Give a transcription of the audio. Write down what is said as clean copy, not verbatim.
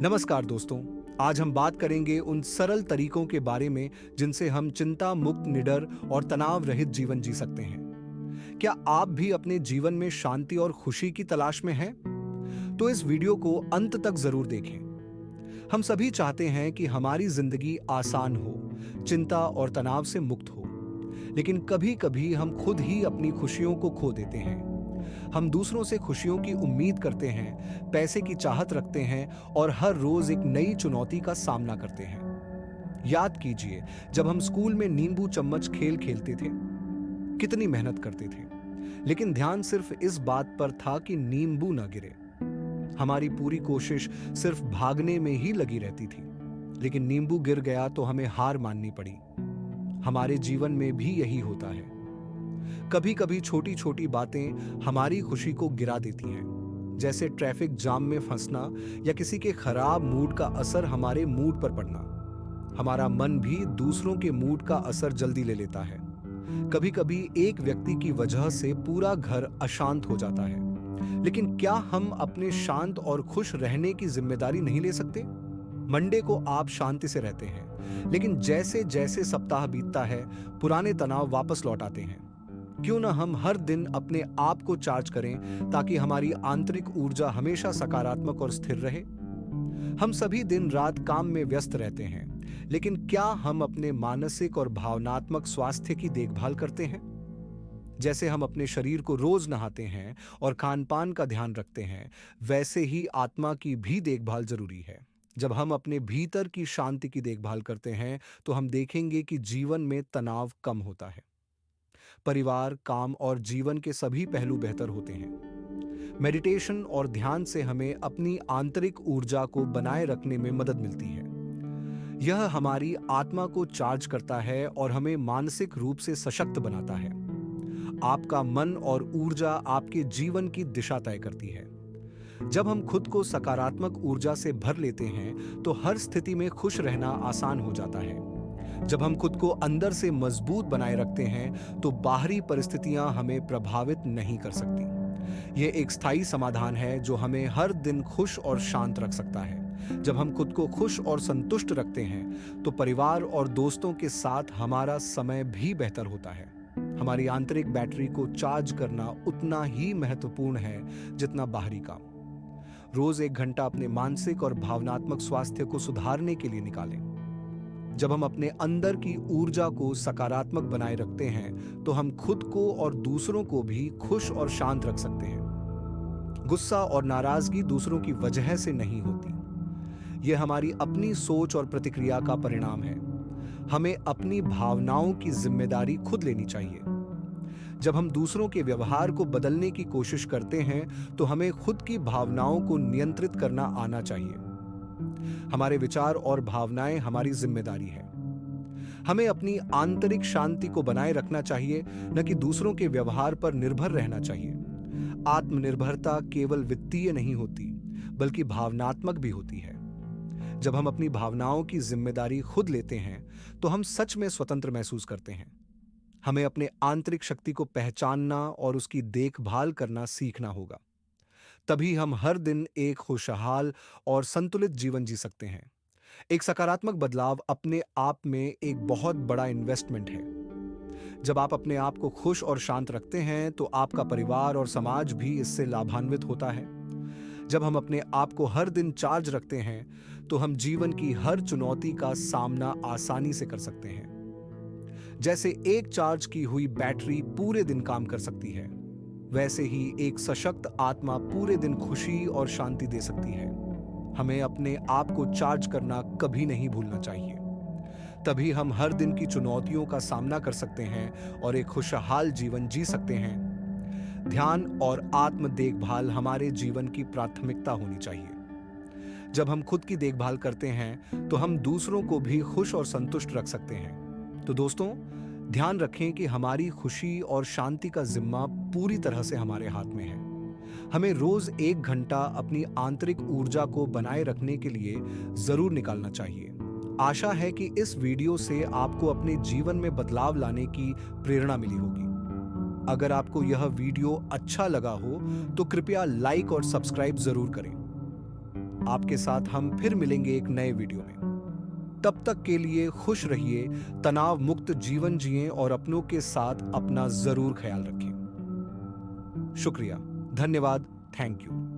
नमस्कार दोस्तों। आज हम बात करेंगे उन सरल तरीकों के बारे में जिनसे हम चिंता मुक्त, निडर और तनाव रहित जीवन जी सकते हैं। क्या आप भी अपने जीवन में शांति और खुशी की तलाश में हैं? तो इस वीडियो को अंत तक जरूर देखें। हम सभी चाहते हैं कि हमारी जिंदगी आसान हो, चिंता और तनाव से मुक्त हो। लेकिन कभी-कभी हम खुद ही अपनी खुशियों को खो देते हैं। हम दूसरों से खुशियों की उम्मीद करते हैं, पैसे की चाहत रखते हैं और हर रोज एक नई चुनौती का सामना करते हैं। याद कीजिए, जब हम स्कूल में नींबू चम्मच खेल खेलते थे, कितनी मेहनत करते थे, लेकिन ध्यान सिर्फ इस बात पर था कि नींबू न गिरे। हमारी पूरी कोशिश सिर्फ भागने में ही लगी रहती थी, लेकिन नींबू गिर गया तो हमें हार माननी पड़ी। हमारे जीवन में भी यही होता है। कभी कभी छोटी छोटी बातें हमारी खुशी को गिरा देती हैं, जैसे ट्रैफिक जाम में फंसना या किसी के खराब मूड का असर हमारे मूड पर पड़ना। हमारा मन भी दूसरों के मूड का असर जल्दी ले लेता है। कभी कभी एक व्यक्ति की वजह से पूरा घर अशांत हो जाता है। लेकिन क्या हम अपने शांत और खुश रहने की जिम्मेदारी नहीं ले सकते? मंडे को आप शांति से रहते हैं, लेकिन जैसे जैसे सप्ताह बीतता है, पुराने तनाव वापस लौट आते हैं। क्यों ना हम हर दिन अपने आप को चार्ज करें, ताकि हमारी आंतरिक ऊर्जा हमेशा सकारात्मक और स्थिर रहे। हम सभी दिन रात काम में व्यस्त रहते हैं, लेकिन क्या हम अपने मानसिक और भावनात्मक स्वास्थ्य की देखभाल करते हैं? जैसे हम अपने शरीर को रोज नहाते हैं और खान पान का ध्यान रखते हैं, वैसे ही आत्मा की भी देखभाल जरूरी है। जब हम अपने भीतर की शांति की देखभाल करते हैं, तो हम देखेंगे कि जीवन में तनाव कम होता है। परिवार, काम और जीवन के सभी पहलू बेहतर होते हैं। मेडिटेशन और ध्यान से हमें अपनी आंतरिक ऊर्जा को बनाए रखने में मदद मिलती है। यह हमारी आत्मा को चार्ज करता है और हमें मानसिक रूप से सशक्त बनाता है। आपका मन और ऊर्जा आपके जीवन की दिशा तय करती है। जब हम खुद को सकारात्मक ऊर्जा से भर लेते हैं, तो हर स्थिति में खुश रहना आसान हो जाता है। जब हम खुद को अंदर से मजबूत बनाए रखते हैं, तो बाहरी परिस्थितियां हमें प्रभावित नहीं कर सकती। यह एक स्थायी समाधान है जो हमें हर दिन खुश और शांत रख सकता है। जब हम खुद को खुश और संतुष्ट रखते हैं, तो परिवार और दोस्तों के साथ हमारा समय भी बेहतर होता है। हमारी आंतरिक बैटरी को चार्ज करना उतना ही महत्वपूर्ण है जितना बाहरी काम। रोज 1 घंटा अपने मानसिक और भावनात्मक स्वास्थ्य को सुधारने के लिए निकालें। जब हम अपने अंदर की ऊर्जा को सकारात्मक बनाए रखते हैं, तो हम खुद को और दूसरों को भी खुश और शांत रख सकते हैं। गुस्सा और नाराजगी दूसरों की वजह से नहीं होती। यह हमारी अपनी सोच और प्रतिक्रिया का परिणाम है। हमें अपनी भावनाओं की जिम्मेदारी खुद लेनी चाहिए। जब हम दूसरों के व्यवहार को बदलने की कोशिश करते हैं, तो हमें खुद की भावनाओं को नियंत्रित करना आना चाहिए। हमारे विचार और भावनाएं हमारी जिम्मेदारी है। हमें अपनी आंतरिक शांति को बनाए रखना चाहिए, न कि दूसरों के व्यवहार पर निर्भर रहना चाहिए। आत्मनिर्भरता केवल वित्तीय नहीं होती, बल्कि भावनात्मक भी होती है। जब हम अपनी भावनाओं की जिम्मेदारी खुद लेते हैं, तो हम सच में स्वतंत्र महसूस करते हैं। हमें अपने आंतरिक शक्ति को पहचानना और उसकी देखभाल करना सीखना होगा। तभी हम हर दिन एक खुशहाल और संतुलित जीवन जी सकते हैं। एक सकारात्मक बदलाव अपने आप में एक बहुत बड़ा इन्वेस्टमेंट है। जब आप अपने आप को खुश और शांत रखते हैं, तो आपका परिवार और समाज भी इससे लाभान्वित होता है। जब हम अपने आप को हर दिन चार्ज रखते हैं, तो हम जीवन की हर चुनौती का सामना आसानी से कर सकते हैं। जैसे एक चार्ज की हुई बैटरी पूरे दिन काम कर सकती है, वैसे ही एक सशक्त आत्मा पूरे दिन खुशी और शांति दे सकती है। हमें अपने आप को चार्ज करना कभी नहीं भूलना चाहिए। तभी हम हर दिन की चुनौतियों का सामना कर सकते हैं और एक खुशहाल जीवन जी सकते हैं। ध्यान और आत्म देखभाल हमारे जीवन की प्राथमिकता होनी चाहिए। जब हम खुद की देखभाल करते हैं, तो हम दूसरों को भी खुश और संतुष्ट रख सकते हैं। तो दोस्तों, ध्यान रखें कि हमारी खुशी और शांति का जिम्मा पूरी तरह से हमारे हाथ में है। हमें रोज 1 घंटा अपनी आंतरिक ऊर्जा को बनाए रखने के लिए जरूर निकालना चाहिए। आशा है कि इस वीडियो से आपको अपने जीवन में बदलाव लाने की प्रेरणा मिली होगी। अगर आपको यह वीडियो अच्छा लगा हो, तो कृपया लाइक और सब्सक्राइब जरूर करें। आपके साथ हम फिर मिलेंगे एक नए वीडियो में। तब तक के लिए खुश रहिए, तनाव मुक्त जीवन जिएं और अपनों के साथ अपना जरूर ख्याल रखें। शुक्रिया, धन्यवाद, थैंक यू।